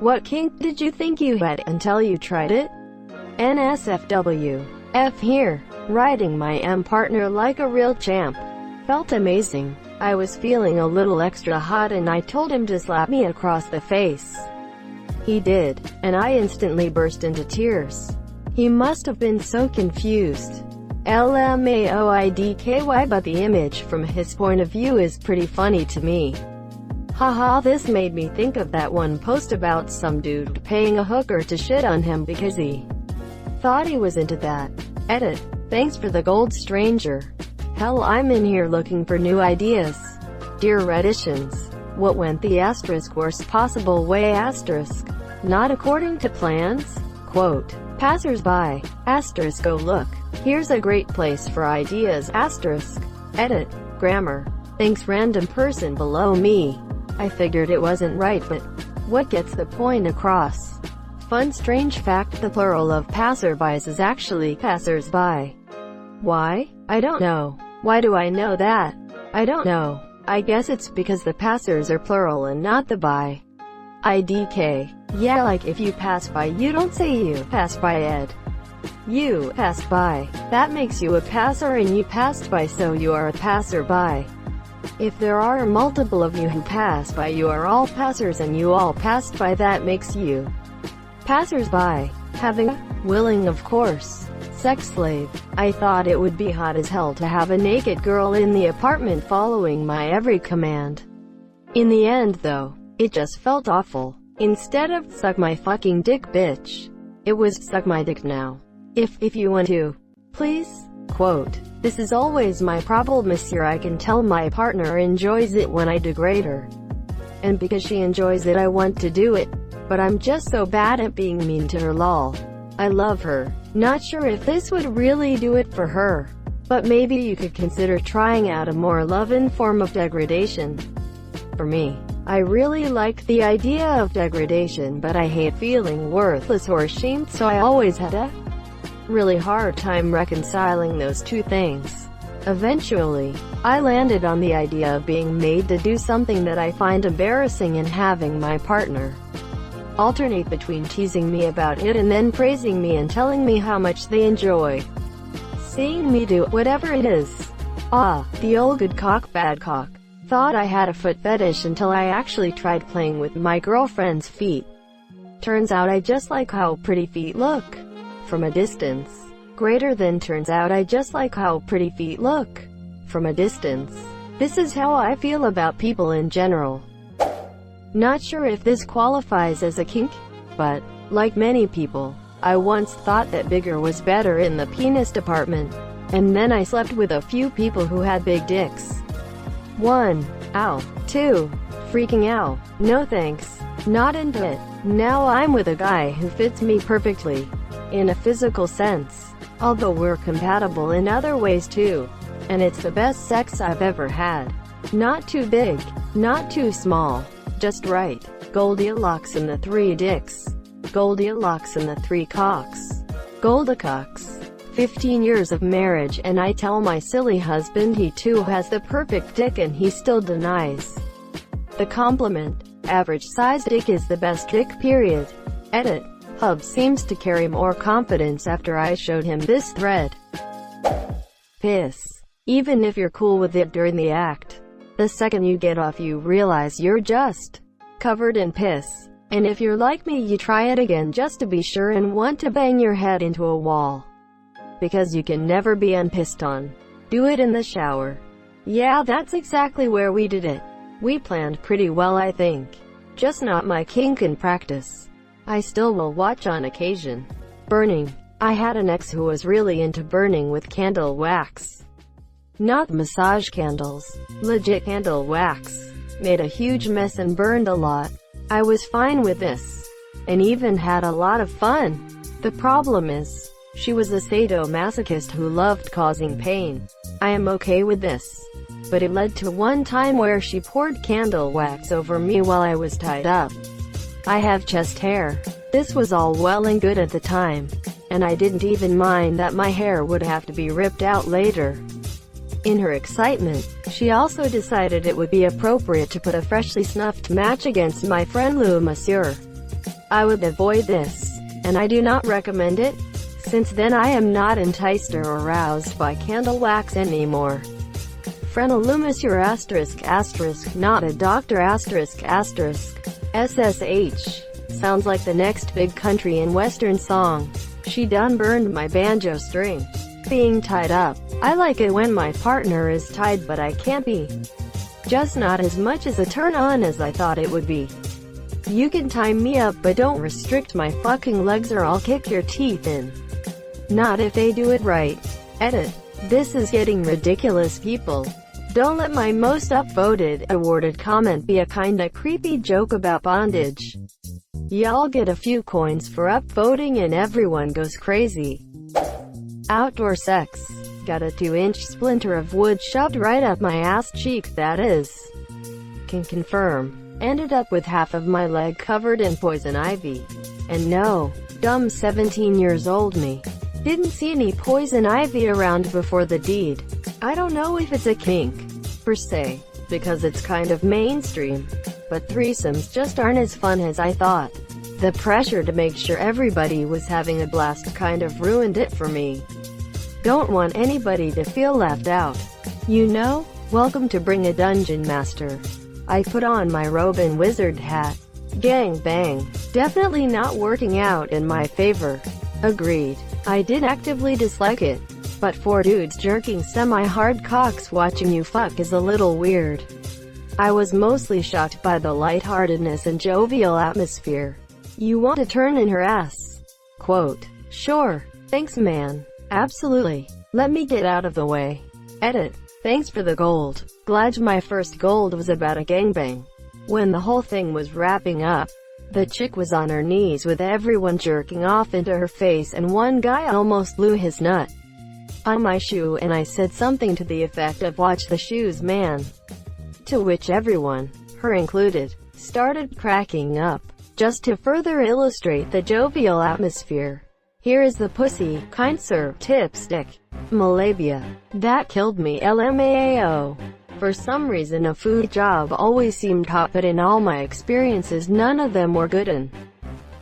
What kink did you think you had until you tried it? NSFW. F here. Riding my partner like a real champ. Felt amazing. I was feeling a little extra hot and I told him to slap me across the face. He did, and I instantly burst into tears. He must have been so confused. LMAOIDKY, but the image from his point of view is pretty funny to me. Haha, this made me think of that one post about some dude paying a hooker to shit on him because he thought he was into that. Edit. Thanks for the gold, stranger. Hell, I'm in here looking for new ideas. Dear Redditians, what went the worst possible way? Not according to plans? Quote, passersby, oh look, here's a great place for ideas, Edit. Grammar. Thanks random person below me. I figured it wasn't right, but what gets the point across? Fun strange fact, the plural of passerbys is actually passersby. Why? I don't know. Why do I know that? I don't know. I guess it's because the passers are plural and not the by. IDK. Yeah, like if you pass by you don't say you pass by Ed. You passed by. That makes you a passer and you passed by, so you are a passerby. If there are multiple of you who pass by, you are all passers and you all passed by, that makes you passersby. Having a willing, of course, sex slave. I thought it would be hot as hell to have a naked girl in the apartment following my every command. In the end though, it just felt awful. Instead of suck my fucking dick bitch, it was suck my dick now. If you want to, please. Quote, this is always my problem, monsieur. I can tell my partner enjoys it when I degrade her. And because she enjoys it I want to do it. But I'm just so bad at being mean to her, lol. I love her. Not sure if this would really do it for her. But maybe you could consider trying out a more loving form of degradation. For me, I really like the idea of degradation, but I hate feeling worthless or ashamed, so I always had a really hard time reconciling those two things. Eventually, I landed on the idea of being made to do something that I find embarrassing and having my partner alternate between teasing me about it and then praising me and telling me how much they enjoy seeing me do whatever it is. Ah, the old good cock bad cock. Thought I had a foot fetish until I actually tried playing with my girlfriend's feet. Turns out I just like how pretty feet look from a distance. Turns out I just like how pretty feet look from a distance. This is how I feel about people in general. Not sure if this qualifies as a kink, but, like many people, I once thought that bigger was better in the penis department, and then I slept with a few people who had big dicks. 1. Ow. 2. Freaking out. No thanks. Not into it. Now I'm with a guy who fits me perfectly. In a physical sense. Although we're compatible in other ways too. And it's the best sex I've ever had. Not too big. Not too small. Just right. Goldilocks and the 3 dicks. Goldilocks and the 3 cocks. Goldilocks. 15 years of marriage and I tell my silly husband he too has the perfect dick and he still denies the compliment. Average size dick is the best dick, period. Edit. Hub seems to carry more confidence after I showed him this thread. Piss. Even if you're cool with it during the act, the second you get off you realize you're just covered in piss. And if you're like me, you try it again just to be sure and want to bang your head into a wall. Because you can never be unpissed on. Do it in the shower. Yeah, that's exactly where we did it. We planned pretty well, I think. Just not my kink in practice. I still will watch on occasion. Burning. I had an ex who was really into burning with candle wax. Not massage candles. Legit candle wax. Made a huge mess and burned a lot. I was fine with this. And even had a lot of fun. The problem is, she was a sadomasochist who loved causing pain. I am okay with this. But it led to one time where she poured candle wax over me while I was tied up. I have chest hair. This was all well and good at the time. And I didn't even mind that my hair would have to be ripped out later. In her excitement, she also decided it would be appropriate to put a freshly snuffed match against my friend Lou Monsieur. I would avoid this, and I do not recommend it. Since then I am not enticed or aroused by candle wax anymore. Frenelumisure ***, not a doctor ***. SSH. Sounds like the next big country and western song. She done burned my banjo string. Being tied up. I like it when my partner is tied, but I can't be. Just not as much as a turn on as I thought it would be. You can tie me up, but don't restrict my fucking legs or I'll kick your teeth in. Not if they do it right. Edit. This is getting ridiculous, people. Don't let my most upvoted, awarded comment be a kinda creepy joke about bondage. Y'all get a few coins for upvoting and everyone goes crazy. Outdoor sex. Got a 2-inch splinter of wood shoved right up my ass cheek, that is. Can confirm. Ended up with half of my leg covered in poison ivy. And no, dumb 17 years old me didn't see any poison ivy around before the deed. I don't know if it's a kink, per se, because it's kind of mainstream, but threesomes just aren't as fun as I thought. The pressure to make sure everybody was having a blast kind of ruined it for me. Don't want anybody to feel left out. You know, welcome to Bring a Dungeon Master. I put on my robe and wizard hat. Gang bang. Definitely not working out in my favor. Agreed. I did actively dislike it. But 4 dudes jerking semi-hard cocks watching you fuck is a little weird. I was mostly shocked by the lightheartedness and jovial atmosphere. You want to turn in her ass? Quote. Sure. Thanks man. Absolutely. Let me get out of the way. Edit. Thanks for the gold. Glad my first gold was about a gangbang. When the whole thing was wrapping up, the chick was on her knees with everyone jerking off into her face and one guy almost blew his nut on my shoe and I said something to the effect of watch the shoes man. To which everyone, her included, started cracking up. Just to further illustrate the jovial atmosphere, here is the pussy, kind sir, tip stick, Malavia. That killed me LMAO. For some reason a food job always seemed hot, but in all my experiences none of them were good, and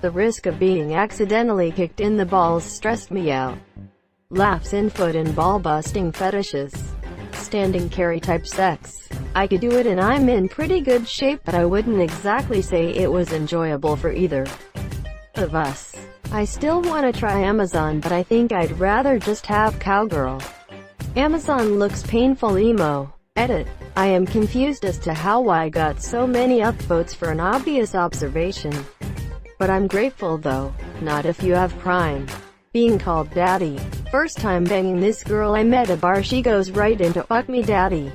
the risk of being accidentally kicked in the balls stressed me out. Laughs in foot and ball busting fetishes. Standing carry type sex. I could do it and I'm in pretty good shape, but I wouldn't exactly say it was enjoyable for either of us. I still want to try Amazon, but I think I'd rather just have cowgirl. Amazon looks painful emo. Edit. I am confused as to how I got so many upvotes for an obvious observation. But I'm grateful though. Not if you have Prime. Being called daddy. First time banging this girl I met at a bar, she goes right into fuck me daddy.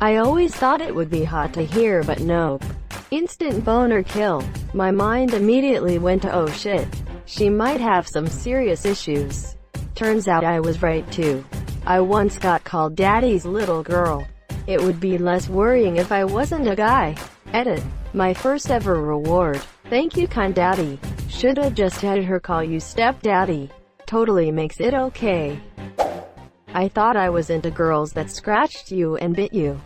I always thought it would be hot to hear, but nope. Instant boner kill. My mind immediately went to oh shit, she might have some serious issues. Turns out I was right too. I once got called daddy's little girl. It would be less worrying if I wasn't a guy. Edit. My first ever reward. Thank you kind daddy. Shoulda just had her call you stepdaddy. Totally makes it okay. I thought I was into girls that scratched you and bit you.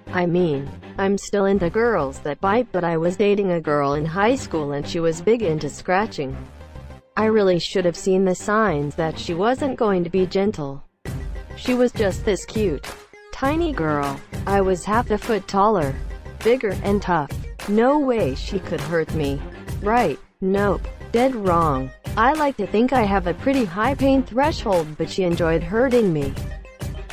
I mean, I'm still into girls that bite, but I was dating a girl in high school and she was big into scratching. I really should have seen the signs that she wasn't going to be gentle. She was just this cute, tiny girl. I was half a foot taller, bigger and tough. No way she could hurt me. Right. Nope. Dead wrong. I like to think I have a pretty high pain threshold, but she enjoyed hurting me.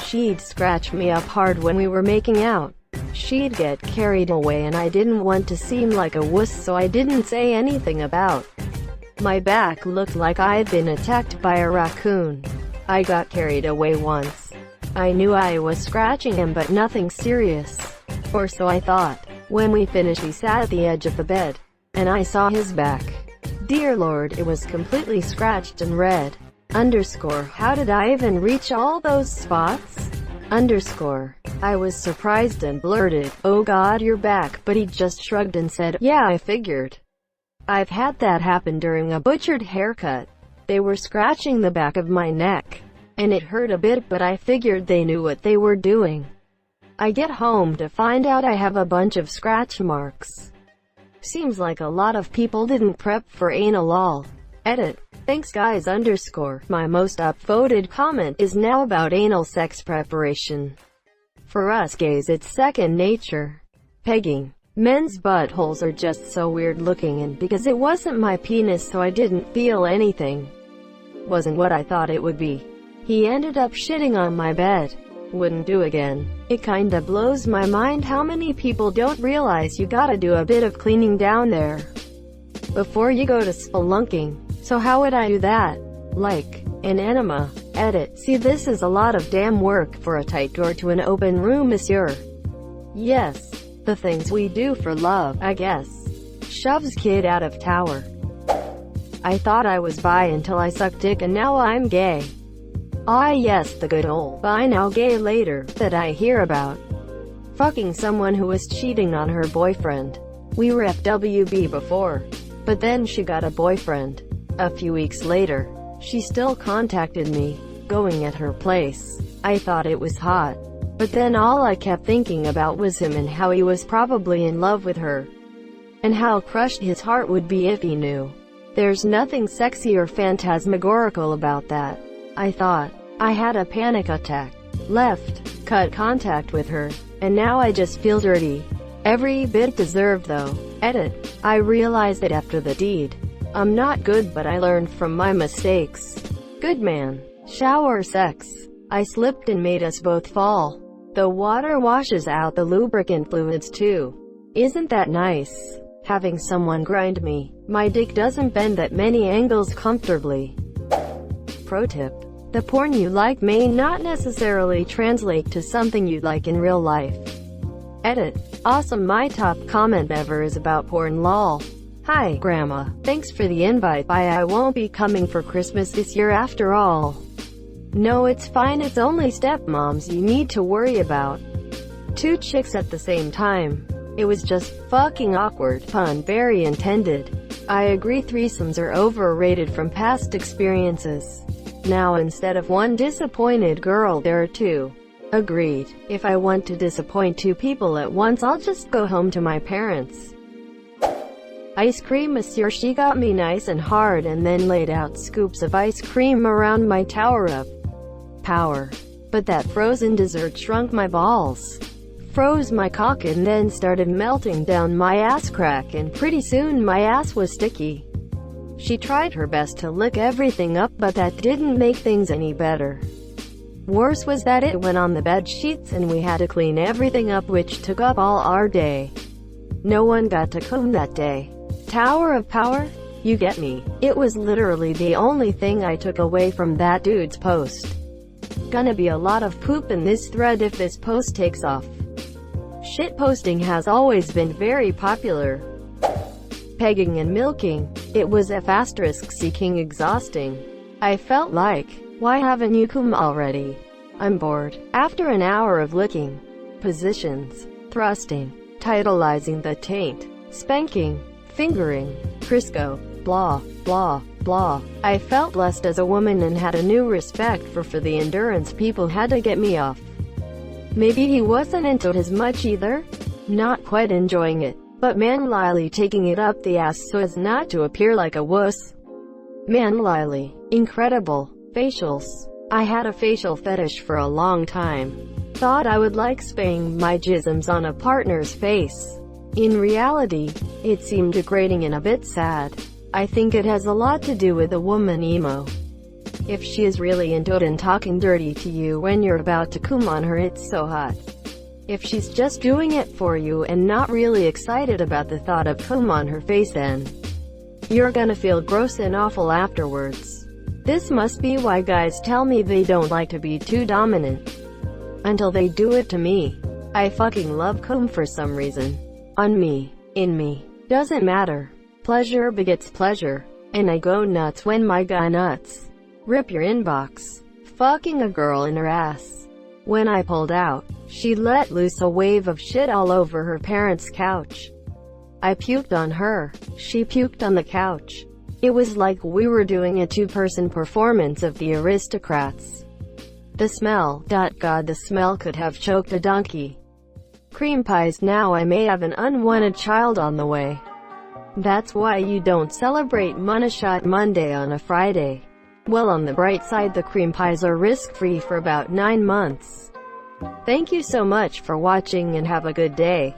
She'd scratch me up hard when we were making out. She'd get carried away and I didn't want to seem like a wuss, so I didn't say anything about my back. Looked like I'd been attacked by a raccoon. I got carried away once. I knew I was scratching him, but nothing serious. Or so I thought. When we finished, we sat at the edge of the bed, and I saw his back. Dear Lord, it was completely scratched and red. Underscore, how did I even reach all those spots? Underscore, I was surprised and blurted, oh God, you're back, but he just shrugged and said, yeah, I figured. I've had that happen during a butchered haircut. They were scratching the back of my neck, and it hurt a bit, but I figured they knew what they were doing. I get home to find out I have a bunch of scratch marks. Seems like a lot of people didn't prep for anal lol. Edit. Thanks guys underscore. My most upvoted comment is now about anal sex preparation. For us gays it's second nature. Pegging. Men's buttholes are just so weird looking, and because it wasn't my penis so I didn't feel anything. Wasn't what I thought it would be. He ended up shitting on my bed. Wouldn't do again. It kinda blows my mind how many people don't realize you gotta do a bit of cleaning down there before you go to spelunking. So how would I do that? Like an enema. Edit. See, this is a lot of damn work for a tight door to an open room, monsieur. Yes. The things we do for love, I guess. Shoves kid out of tower. I thought I was bi until I sucked dick and now I'm gay. Ah yes, the good old bi now gay later that I hear about. Fucking someone who was cheating on her boyfriend. We were FWB before, but then she got a boyfriend. A few weeks later, she still contacted me, going at her place. I thought it was hot. But then all I kept thinking about was him and how he was probably in love with her. And how crushed his heart would be if he knew. There's nothing sexy or phantasmagorical about that. I thought. I had a panic attack. Left. Cut contact with her. And now I just feel dirty. Every bit deserved though. Edit. I realized it after the deed. I'm not good but I learned from my mistakes. Good man. Shower sex. I slipped and made us both fall. The water washes out the lubricant fluids too. Isn't that nice? Having someone grind me. My dick doesn't bend that many angles comfortably. Pro tip. The porn you like may not necessarily translate to something you'd like in real life. Edit. Awesome. My top comment ever is about porn lol. Hi, Grandma. Thanks for the invite. Bye. I won't be coming for Christmas this year after all. No, it's fine. It's only stepmoms you need to worry about. Two chicks at the same time. It was just fucking awkward. Pun very intended. I agree threesomes are overrated from past experiences. Now instead of one disappointed girl there are two. Agreed. If I want to disappoint two people at once I'll just go home to my parents. Ice cream, monsieur. She got me nice and hard and then laid out scoops of ice cream around my tower of power. But that frozen dessert shrunk my balls, froze my cock, and then started melting down my ass crack, and pretty soon my ass was sticky. She tried her best to lick everything up, but that didn't make things any better. Worse was that it went on the bed sheets and we had to clean everything up, which took up all our day. No one got to come that day. Tower of power? You get me. It was literally the only thing I took away from that dude's post. Gonna be a lot of poop in this thread if this post takes off. Shit posting has always been very popular. Pegging and milking. It was *seeking exhausting. I felt like, why haven't you come already? I'm bored. After an hour of licking, positions, thrusting, titalizing the taint, spanking, fingering, Crisco, blah, blah, blah. I felt blessed as a woman and had a new respect for the endurance people had to get me off. Maybe he wasn't into it as much either? Not quite enjoying it, but manlyly taking it up the ass so as not to appear like a wuss. Manlyly. Incredible. Facials. I had a facial fetish for a long time. Thought I would like spraying my jisms on a partner's face. In reality, it seemed degrading and a bit sad. I think it has a lot to do with a woman emo. If she is really into it and talking dirty to you when you're about to cum on her, it's so hot. If she's just doing it for you and not really excited about the thought of cum on her face, then you're gonna feel gross and awful afterwards. This must be why guys tell me they don't like to be too dominant until they do it to me. I fucking love cum for some reason. On me, in me, doesn't matter. Pleasure begets pleasure, and I go nuts when my guy nuts. Rip your inbox. Fucking a girl in her ass. When I pulled out, she let loose a wave of shit all over her parents' couch. I puked on her. She puked on the couch. It was like we were doing a two-person performance of The Aristocrats. The smell. God, the smell could have choked a donkey. Cream pies. Now I may have an unwanted child on the way. That's why you don't celebrate Monashot Monday on a Friday. Well, on the bright side, the cream pies are risk-free for about 9 months. Thank you so much for watching and have a good day.